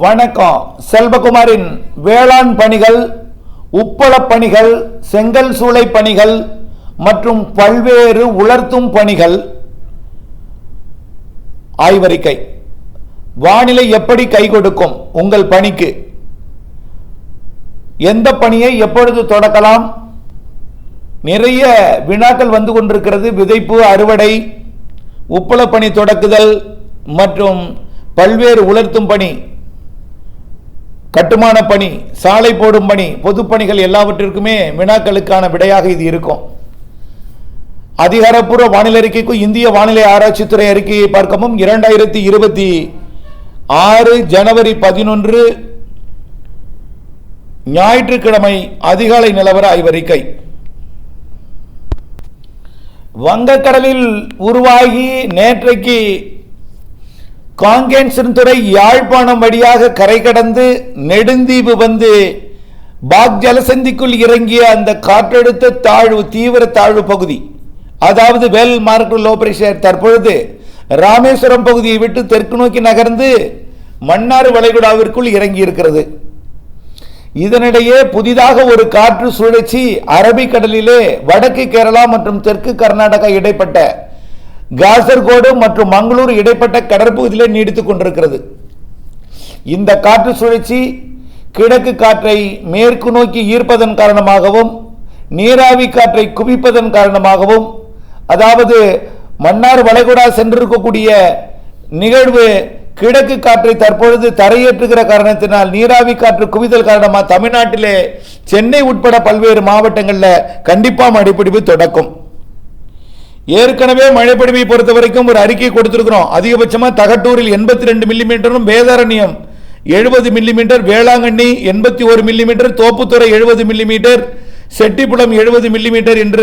வணக்கம். செல்வகுமாரின் வேளாண் பணிகள், உப்பள பணிகள், செங்கல் சூளை பணிகள் மற்றும் பல்வேறு உலர்த்தும் பணிகள் ஆய்வறிக்கை. வானிலை எப்படி கை கொடுக்கும் உங்கள் பணிக்கு? எந்த பணியை எப்பொழுது தொடக்கலாம்? நிறைய வினாக்கள் வந்து கொண்டிருக்கிறது. விதைப்பு, அறுவடை, உப்பள பணி தொடக்குதல் மற்றும் பல்வேறு உலர்த்தும் பணி, கட்டுமான பணி, சாலை போடும் பணி, பொதுப்பணிகள் எல்லாவற்றிற்குமே வினாக்களுக்கான விடையாக இது இருக்கும். அதிகாரப்பூர்வ வானிலை அறிக்கைக்கும் இந்திய வானிலை ஆராய்ச்சித்துறை அறிக்கையை பார்க்கவும் 2026 ஜனவரி 11 ஞாயிற்றுக்கிழமை அதிகாலை நிலவர ஆய்வறிக்கை. வங்கக்கடலில் உருவாகி நேற்றைக்கு காங்கேசன்துறை யாழ்ப்பாணம் வழியாக கரை கடந்து நெடுந்தீவு வந்து பாக் ஜலசந்திக்குள் இறங்கிய அந்த காற்றழுத்த தாழ்வு, தீவிர தாழ்வு பகுதி, அதாவது வெல் மார்க் லோ பிரஷர், தற்பொழுது ராமேஸ்வரம் பகுதியை விட்டு தெற்கு நோக்கி நகர்ந்து மன்னார் வளைகுடாவிற்குள் இறங்கி இருக்கிறது. இதனிடையே புதிதாக ஒரு காற்று சுழற்சி அரபிக்கடலிலே வடக்கு கேரளா மற்றும் தெற்கு கர்நாடகா இடைப்பட்ட காசர்கோடு மற்றும் மங்களூர் இடைப்பட்ட கடற்பகுதியிலே நீடித்துக் கொண்டிருக்கிறது. இந்த காற்று சுழற்சி கிழக்கு காற்றை மேற்கு நோக்கி ஈர்ப்பதன் காரணமாகவும் நீராவி காற்றை குவிப்பதன் காரணமாகவும், அதாவது மன்னார் வளைகுடா சென்றிருக்கக்கூடிய நிகழ்வு கிழக்கு காற்றை தற்பொழுது தரையேற்றுகிற காரணத்தினால் நீராவி காற்று குவிதல் காரணமாக தமிழ்நாட்டிலே சென்னை உட்பட பல்வேறு மாவட்டங்களில் கண்டிப்பாக மழைப்பிடிப்பு தொடக்கும். ஏற்கனவே மழைப்பிடிப்பை பொறுத்த வரைக்கும் ஒரு அறிக்கை கொடுத்திருக்கிறோம். அதிகபட்சமாக தகட்டூரில் 82 மில்லிமீட்டரும், Vedaranyam 70 millimetre, Velankanni 81 millimetre, Thopputhurai 70 millimetre, Chettipulam 70 millimetre என்ற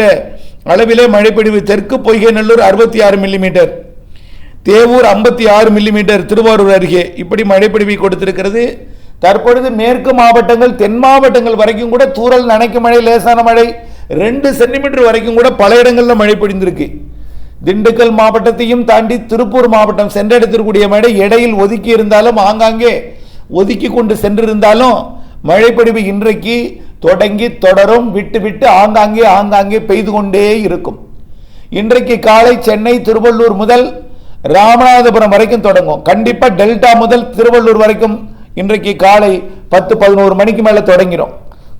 அளவிலே மழைப்பிடிவு. தெற்கு பொய்கை நல்லூர் 66 மில்லிமீட்டர், தேவூர் 56 மில்லிமீட்டர், திருவாரூர் அருகே இப்படி மழைப்பிடிவை கொடுத்திருக்கிறது. தற்பொழுது மேற்கு மாவட்டங்கள், தென் மாவட்டங்கள் வரைக்கும் கூட தூறல், நனைக்கும் மழை, லேசான மழை 2 சென்டிமீட்டர் வரைக்கும் கூட பல இடங்களில் மழை பொழிந்திருக்கு. திண்டுக்கல் மாவட்டத்தையும் தாண்டி திருப்பூர் மாவட்டம் சென்றெடுத்திருக்கூடிய மழை இடையில் ஒதுக்கி இருந்தாலும், ஆங்காங்கே ஒதுக்கி கொண்டு சென்றிருந்தாலும் மழைப்பொழிவு இன்றைக்கு தொடங்கி தொடரும். விட்டு விட்டு ஆங்காங்கே பெய்து கொண்டே இருக்கும். இன்றைக்கு காலை சென்னை, திருவள்ளூர் முதல் ராமநாதபுரம் வரைக்கும் தொடங்கும். கண்டிப்பா டெல்டா முதல் திருவள்ளூர் வரைக்கும் இன்றைக்கு காலை 10-11 மணிக்கு மேல தொடங்கிடும்.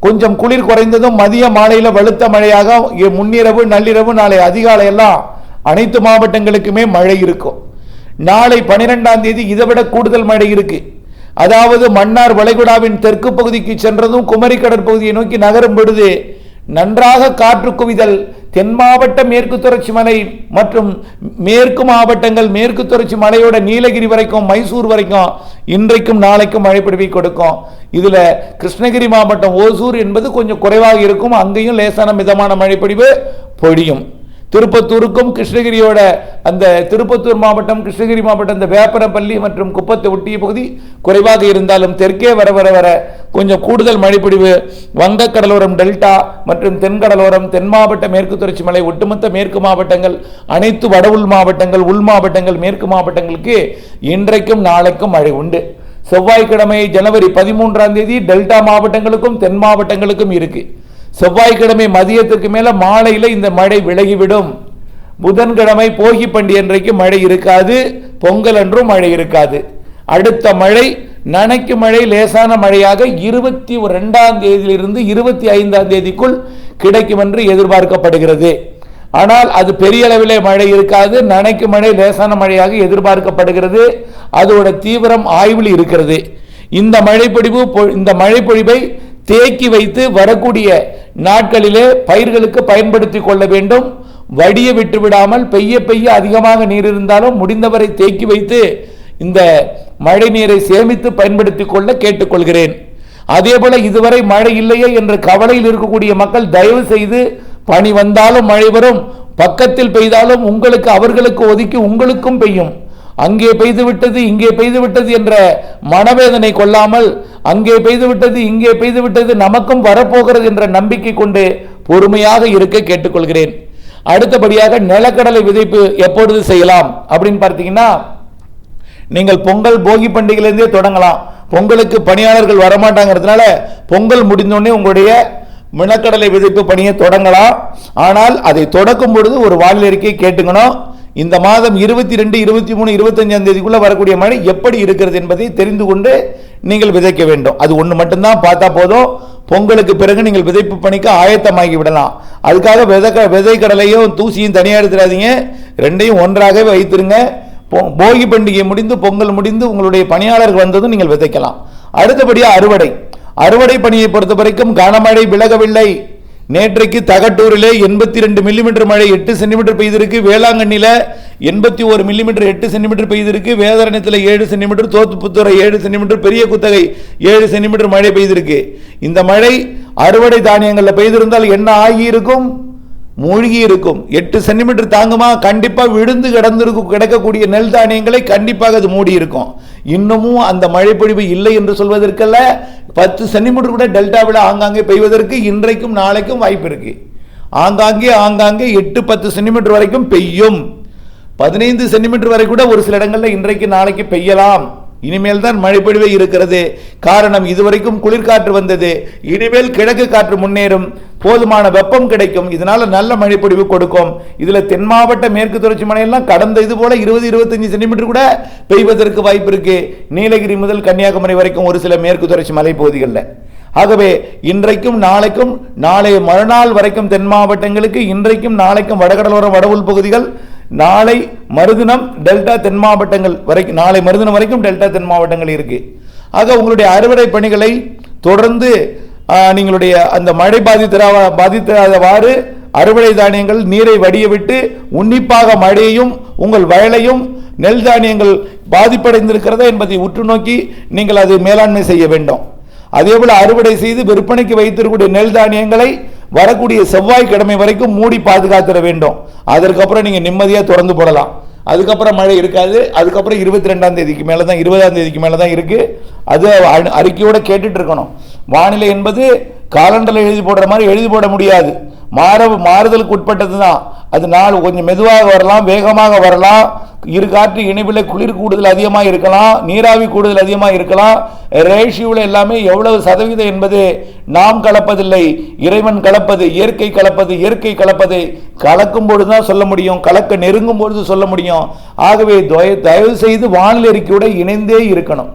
கொஞ்சம் குளிர் குறைந்ததும் மதிய மாலையில வலுத்த மழையாக முன்னிரவு, நள்ளிரவு, நாளை அதிகாலை எல்லாம் அனைத்து மாவட்டங்களுக்குமே மழை இருக்கும். நாளை 12ஆம் தேதி இதைவிட கூடுதல் மழை இருக்கு. அதாவது மன்னார் வளைகுடாவின் தெற்கு பகுதிக்கு சென்றதும் குமரி கடற்பகுதியை நோக்கி நகரும் பொழுது நன்றாக காற்று குவிதல் தென் மாவட்ட மேற்கு தொடர்ச்சி மலை மற்றும் மேற்கு மாவட்டங்கள், மேற்கு தொடர்ச்சி மலையோட நீலகிரி வரைக்கும், மைசூர் வரைக்கும் இன்றைக்கும் நாளைக்கும் மழைப்பிடிவை கொடுக்கும். இதுல கிருஷ்ணகிரி மாவட்டம் ஓசூர் என்பது கொஞ்சம் குறைவாக இருக்கும். அங்கேயும் லேசான மிதமான மழைப்பிடிவு பொழியும். திருப்பத்தூருக்கும் கிருஷ்ணகிரியோட அந்த திருப்பத்தூர் மாவட்டம், கிருஷ்ணகிரி மாவட்டம், இந்த வேப்பரப்பள்ளி மற்றும் குப்பத்தை ஒட்டிய பகுதி குறைவாக இருந்தாலும் தெற்கே வர வர வர கொஞ்சம் கூடுதல் மழைப்பிடிவு வங்கக்கடலோரம், டெல்டா மற்றும் தென்கடலோரம், தென் மாவட்ட மேற்கு தொடர்ச்சி மலை, ஒட்டுமொத்த மேற்கு மாவட்டங்கள், அனைத்து வட உள் மாவட்டங்கள், உள் மாவட்டங்கள், மேற்கு மாவட்டங்களுக்கு இன்றைக்கும் நாளைக்கும் மழை உண்டு. செவ்வாய்க்கிழமை ஜனவரி 13ஆம் தேதி டெல்டா மாவட்டங்களுக்கும் தென் மாவட்டங்களுக்கும் இருக்கு. செவ்வாய்க்கிழமை மதியத்துக்கு மேல மாலையில இந்த மழை விலகிவிடும். புதன்கிழமை போகி பண்டிகை அன்றைக்கு மழை இருக்காது, பொங்கல் என்றும் மழை இருக்காது. அடுத்த மழை நனைக்கு மழை, லேசான மழையாக 22ஆம் தேதியிலிருந்து 25ஆம் தேதிக்குள் கிடைக்கும் என்று எதிர்பார்க்கப்படுகிறது. ஆனால் அது பெரிய அளவிலே மழை இருக்காது. நனைக்கு மழை, லேசான மழையாக எதிர்பார்க்கப்படுகிறது. அதோட தீவிரம் ஆய்வில் இருக்கிறது. இந்த மழைப்பொழிவை தேக்கி வைத்து வரக்கூடிய நாட்களிலே பயிர்களுக்கு பயன்படுத்தி கொள்ள வேண்டும். வடிய விட்டு விடாமல் பெய்ய பெய்ய அதிகமாக நீர் இருந்தாலும் முடிந்தவரை தேக்கி வைத்து இந்த மழை நீரை சேமித்து பயன்படுத்தி கொள்ள கேட்டுக்கொள்கிறேன். அதே போல இதுவரை மழை இல்லையே என்ற கவலையில் இருக்கக்கூடிய மக்கள் தயவு செய்து, பனி வந்தாலும் மழை வரும், பக்கத்தில் பெய்தாலும் உங்களுக்கு அவர்களுக்கு ஒதுக்கி உங்களுக்கும் பெய்யும். அங்கே பெய்து விட்டது, இங்கே பெய்து விட்டது என்ற மனவேதனை கொள்ளாமல், அங்கே பெய்து விட்டது, இங்கே பெய்து விட்டது, நமக்கும் வரப்போகிறது என்ற நம்பிக்கை கொண்டு பொறுமையாக இருக்க கேட்டுக்கொள்கிறேன். அடுத்தபடியாக நிலக்கடலை விதைப்பு எப்பொழுது செய்யலாம் அப்படின்னு பார்த்தீங்கன்னா, நீங்கள் பொங்கல் போகி பண்டிகையிலிருந்தே தொடங்கலாம். பொங்கலுக்கு பணியாளர்கள் வரமாட்டாங்கிறதுனால பொங்கல் முடிந்தோடனே உங்களுடைய நிலக்கடலை விதைப்பு பணியை தொடங்கலாம். ஆனால் அதை தொடக்கும் பொழுது ஒரு வானிலை அறிக்கை கேட்டுக்கணும். இந்த மாதம் 22, 23, 25ஆம் தேதிக்குள்ள வரக்கூடிய மழை எப்படி இருக்கிறது என்பதை தெரிந்து கொண்டு நீங்கள் விதைக்க வேண்டும். அது ஒன்று மட்டும்தான் பார்த்தா போதும். பொங்கலுக்கு பிறகு நீங்கள் விதைப்பு பணிக்கு ஆயத்தமாகி விடலாம். அதுக்காக விதை கடலையும் தூசியும் தனியாக எடுத்துடாதீங்க, ரெண்டையும் ஒன்றாகவே வைத்திருங்க. போகி பண்டிகை முடிந்து பொங்கல் முடிந்து உங்களுடைய பணியாளர்கள் வந்ததும் நீங்கள் விதைக்கலாம். அடுத்தபடியாக அறுவடை பணியை பொறுத்த வரைக்கும் கனமழை விலகவில்லை. நேற்றைக்கு தகட்டூரிலே 82 மில்லிமீட்டர் மழை 8 சென்டிமீட்டர் பெய்திருக்கு. வேளாங்கண்ணில 81 மில்லிமீட்டர் 8 சென்டிமீட்டர் பெய்திருக்கு. வேதாரண்யத்தில் 7 சென்டிமீட்டர், தோத்துப்புத்துறை 7 சென்டிமீட்டர், பெரிய குத்தகை 7 சென்டிமீட்டர் மழை பெய்திருக்கு. இந்த மழை அறுவடை தானியங்களில் பெய்திருந்தால் என்ன ஆகியிருக்கும்? மூழ்கி இருக்கும். 8 சென்டிமீட்டர் தாங்குமா? கண்டிப்பா விழுந்து கிடக்கக்கூடிய நெல் தானியங்களை கண்டிப்பாக அது மூடி இருக்கும். இன்னமும் அந்த மழை பொழிவு இல்லை என்று சொல்வதற்கல்ல, 10 சென்டிமீட்டர் கூட டெல்டாவில் ஆங்காங்கே பெய்வதற்கு இன்றைக்கும் நாளைக்கும் வாய்ப்பு இருக்கு. ஆங்காங்கே 8-10 சென்டிமீட்டர் வரைக்கும் பெய்யும். 15 சென்டிமீட்டர் வரை கூட ஒரு சில இடங்களில் இன்றைக்கு நாளைக்கு பெய்யலாம். இனிமேல் தான் மழைப்பொழிவே இருக்கிறது. காரணம், இதுவரைக்கும் குளிர்காற்று வந்தது, இனிமேல் கிழக்கு காற்று முன்னேறும், போதுமான வெப்பம் கிடைக்கும், இதனால நல்ல மழைப்பொழிவு கொடுக்கும். இதுல தென் மாவட்ட மேற்கு தொடர்ச்சி மலையெல்லாம் கடந்த இது போல 20-25 சென்டிமீட்டர் கூட பெய்வதற்கு வாய்ப்பு இருக்கு. நீலகிரி முதல் கன்னியாகுமரி வரைக்கும் ஒரு சில மேற்கு தொடர்ச்சி மலை பகுதிகளில். ஆகவே இன்றைக்கும் நாளைக்கும், நாளை மறுநாள் வரைக்கும் தென் மாவட்டங்களுக்கு, இன்றைக்கும் நாளைக்கும் வடகடலோர வடவுள் பகுதிகள், நாளை மறுதினம் டெல்டா தென் மாவட்டங்கள் வரைக்கும், நாளை மறுதினம் வரைக்கும் டெல்டா தென் மாவட்டங்கள் இருக்கு. ஆக உங்களுடைய அறுவடை பணிகளை தொடர்ந்து நீங்களுடைய அந்த மழை பாதித்தவாறு அறுவடை தானியங்கள் நீரை வடிய விட்டு உன்னிப்பாக மழையையும் உங்கள் வயலையும் நெல் தானியங்கள் பாதிப்படைந்திருக்கிறதா என்பதை உற்று நோக்கி நீங்கள் அதை மேலாண்மை செய்ய வேண்டும். அதேபோல அறுவடை செய்து விற்பனைக்கு வைத்திருக்கக்கூடிய நெல் தானியங்களை வரக்கூடிய செவ்வாய்க்கிழமை வரைக்கும் மூடி பாதுகாத்திட வேண்டும். அதற்கப்புறம் நீங்க நிம்மதியா திறந்து போடலாம். அதுக்கப்புறம் மழை இருக்காது. அதுக்கப்புறம் 22ஆம் தேதிக்கு மேல தான், 20ஆம் தேதிக்கு மேல தான் இருக்கு. அது அறிக்கையோட கேட்டுட்டு இருக்கணும். வானிலை என்பது காலண்டர்ல எழுதி போடுற மாதிரி எழுதி போட முடியாது. மாறுதலுக்கு உட்பட்டது தான். அது நாள் கொஞ்சம் மெதுவாக வரலாம், வேகமாக வரலாம். இரு காற்று இணைப்பில் குளிர் கூடுதல் அதிகமாக இருக்கலாம், நீராவி கூடுதல் அதிகமாக இருக்கலாம். ரேஷியோவில் எல்லாமே எவ்வளவு சதவீதம் என்பது நாம் கலப்பதில்லை, இறைவன் கலப்பது, இயற்கை கலப்பது. இயற்கை கலப்பது கலக்கும் பொழுதுதான் சொல்ல முடியும், கலக்க நெருங்கும் பொழுது சொல்ல முடியும். ஆகவே தயவு செய்து வானிலை அறிக்கையோட இணைந்தே இருக்கணும்.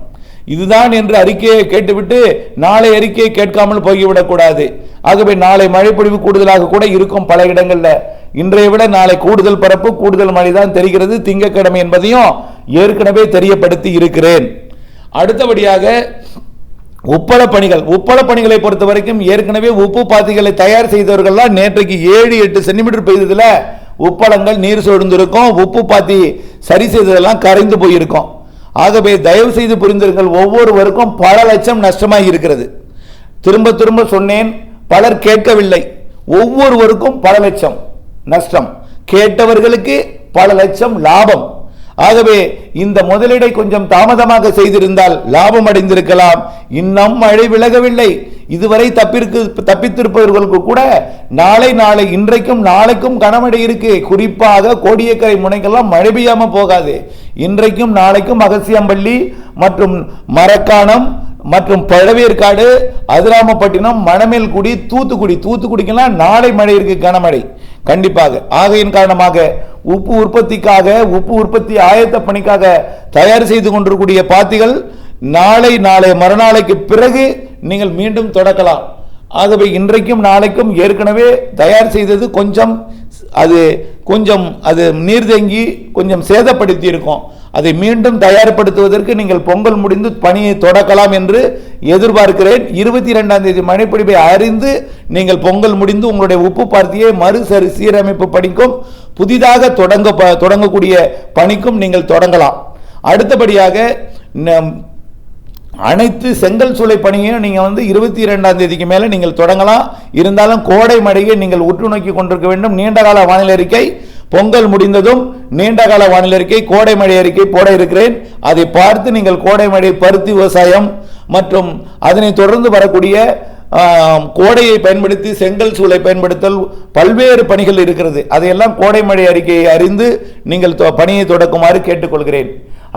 இதுதான் என்று அறிக்கையை கேட்டுவிட்டு நாளை அறிக்கையை கேட்காமல் போய்விடக்கூடாது. ஆகவே நாளை மழைப்பொழிவு கூடுதலாக கூட இருக்கும் பல இடங்கள்ல. இன்றைய விட நாளை கூடுதல் பரப்பு, கூடுதல் மழை தான் தெரிகிறது திங்கட்கிழமை என்பதையும் ஏற்கனவே தெரியப்படுத்தி இருக்கிறேன். அடுத்தபடியாக உப்பள பணிகளை பொறுத்த வரைக்கும் ஏற்கனவே உப்பு பாத்திகளை தயார் செய்தவர்கள் நேற்றைக்கு 7-8 சென்டிமீட்டர் பெய்ததுல உப்பளங்கள் நீர் சூழ்ந்திருக்கும். உப்பு பாத்தி சரி செய்ததெல்லாம் கரைந்து போயிருக்கும். ஆகவே தயவு செய்து புரிந்திருங்கள், ஒவ்வொருவருக்கும் பல லட்சம் நஷ்டமாகி இருக்கிறது. திரும்ப திரும்ப சொன்னேன், பலர் கேட்கவில்லை. ஒவ்வொருவருக்கும் பல லட்சம் நஷ்டம், கேட்டவர்களுக்கு பல லட்சம் லாபம். ஆகவே இந்த முதலீடை கொஞ்சம் தாமதமாக செய்திருந்தால் லாபம் அடைந்திருக்கலாம். இன்னும் மழை விலகவில்லை. இதுவரை தப்பித்திருப்பவர்களுக்கு கூட நாளை இன்றைக்கும் நாளைக்கும் கனமழை இருக்கு. குறிப்பாக கோடியக்கரை முனைக்கெல்லாம் மழை பெய்யாம போகாது. இன்றைக்கும் நாளைக்கும் அகசியம்பள்ளி மற்றும் மரக்காணம் மற்றும் பழவேற்காடு, அதிராமப்பட்டினம், மணமேல்குடி, தூத்துக்குடிக்கெல்லாம் நாளை மழை இருக்கு, கனமழை கண்டிப்பாக. ஆகையின் காரணமாக உப்பு உற்பத்தி ஆயத்த பணிக்காக தயார் செய்து கொண்டிருக்கூடிய பாத்திகள் நாளை மறுநாளைக்கு பிறகு நீங்கள் மீண்டும் தொடக்கலாம். ஆகவே இன்றைக்கும் நாளைக்கும் ஏற்கனவே தயார் செய்தது கொஞ்சம் நீர் தேங்கி கொஞ்சம் சேதப்படுத்தி இருக்கும். அதை மீண்டும் தயார்படுத்துவதற்கு நீங்கள் பொங்கல் முடிந்து பணியை தொடக்கலாம் என்று எதிர்பார்க்கிறேன். 22ஆம் தேதி மழைப்பொழிவை அறிந்து நீங்கள் பொங்கல் முடிந்து உங்களுடைய உப்பு பார்த்தியை சீரமைப்பு பணிக்கும் புதிதாக தொடங்கக்கூடிய பணிக்கும் நீங்கள் தொடங்கலாம். அடுத்தபடியாக அனைத்து செங்கல் சூளை பணியையும் நீங்க 22ஆம் தேதிக்கு மேல நீங்கள் தொடங்கலாம். இருந்தாலும் கோடை மழையை நீங்கள் உற்று நோக்கி கொண்டிருக்க வேண்டும். நீண்டகால வானிலை அறிக்கை பொங்கல் முடிந்ததும் நீண்டகால வானிலை அறிக்கை, கோடை மழை அறிக்கை போட இருக்கிறேன். அதை பார்த்து நீங்கள் கோடை மழை, பருத்தி விவசாயம் மற்றும் அதனை தொடர்ந்து வரக்கூடிய கோடையை பயன்படுத்தி செங்கல் சூளை பயன்படுத்தல் பல்வேறு பணிகள் இருக்கிறது. அதையெல்லாம் கோடை மழை அறிக்கையை அறிந்து நீங்கள் பணியை தொடக்குமாறு கேட்டுக்கொள்கிறேன்.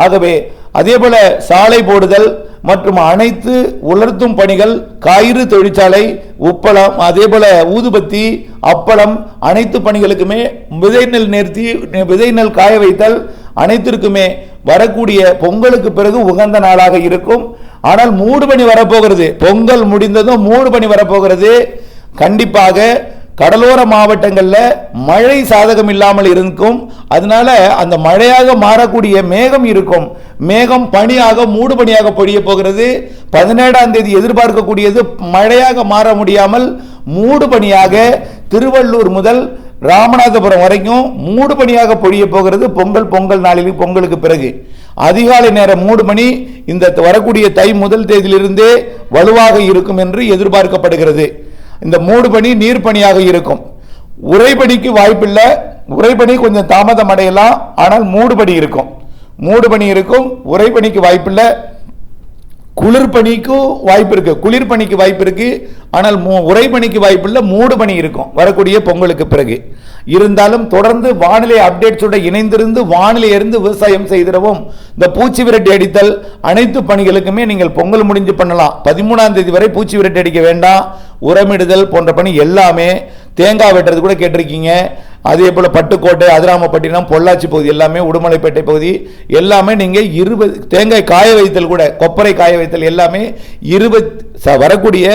ஆகவே அதே போல சாலை போடுதல், மற்றும் அனைத்து உலர்த்தும் பணிகள், கயிறு தொழிற்சாலை, உப்பளம், அதே போல ஊதுபத்தி, அப்பளம், அனைத்து பணிகளுக்குமே விதை நெல் நேர்த்தி, விதை நெல் காய வைத்தல் அனைத்திற்குமே வரக்கூடிய பொங்கலுக்கு பிறகு உகந்த நாளாக இருக்கும். ஆனால் மூடு பனி வரப்போகிறது. பொங்கல் முடிந்ததும் மூடு பனி வரப்போகிறது. கண்டிப்பாக கடலோர மாவட்டங்களில் மழை சாதகம் இல்லாமல் இருக்கும். அதனால அந்த மழையாக மாறக்கூடிய மேகம் இருக்கும். மேகம் பனியாக மூடு பனியாக பொழிய போகிறது. 17ஆம் தேதி எதிர்பார்க்கக்கூடியது மழையாக மாற முடியாமல் மூடு பனியாக திருவள்ளூர் முதல் ராமநாதபுரம் வரைக்கும் மூடு பனியாக பொழிய போகிறது. பொங்கல் நாளில் பொங்கலுக்கு பிறகு அதிகாலை நேர மூடு பனி இந்த வரக்கூடிய தை முதல் தேதியிலிருந்தே வலுவாக இருக்கும் என்று எதிர்பார்க்கப்படுகிறது. இந்த மூடு பனி நீர் பனியாக இருக்கும். உறைபனிக்கு வாய்ப்பில்லை. உறைபனி கொஞ்சம் தாமதம் அடையலாம். ஆனால் மூடு பனி இருக்கும். மூடு பனி இருக்கும். உறைபனிக்கு வாய்ப்பில்லை. குளிர்பனிக்கும் வாய்ப்பு இருக்கு. குளிர்பனிக்கு வாய்ப்பு இருக்கு. ஆனால் உறைபனிக்கு வாய்ப்பில்லை. மூடு பனி இருக்கும் வரக்கூடிய பொங்கலுக்கு பிறகு. இருந்தாலும் தொடர்ந்து வானிலை அப்டேட்ஸோட இணைந்திருந்து வானிலையிலிருந்து விவசாயம் செய்திடவும். இந்த பூச்சி விரட்டி அடித்தல் அனைத்து பணிகளுக்குமே நீங்கள் பொங்கல் முடிஞ்சு பண்ணலாம். 13ஆம் தேதி வரை பூச்சி விரட்டி அடிக்க வேண்டாம். உரமிடுதல் போன்ற பணி எல்லாமே, தேங்காய் வெட்டுறது கூட கேட்டிருக்கீங்க. அதே போல பட்டுக்கோட்டை, அதிராமப்பட்டினம், பொள்ளாச்சி பகுதி எல்லாமே, உடுமலைப்பேட்டை பகுதி எல்லாமே நீங்கள் 20 தேங்காய் காய வைத்தல் கூட, கொப்பரை காய வைத்தல் எல்லாமே 20 வரக்கூடிய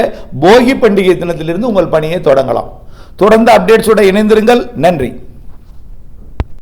போகி பண்டிகை தினத்திலிருந்து உங்கள் பணியை தொடங்கலாம். தொடர்ந்து அப்டேட்ஸோட இணைந்திருங்கள். நன்றி.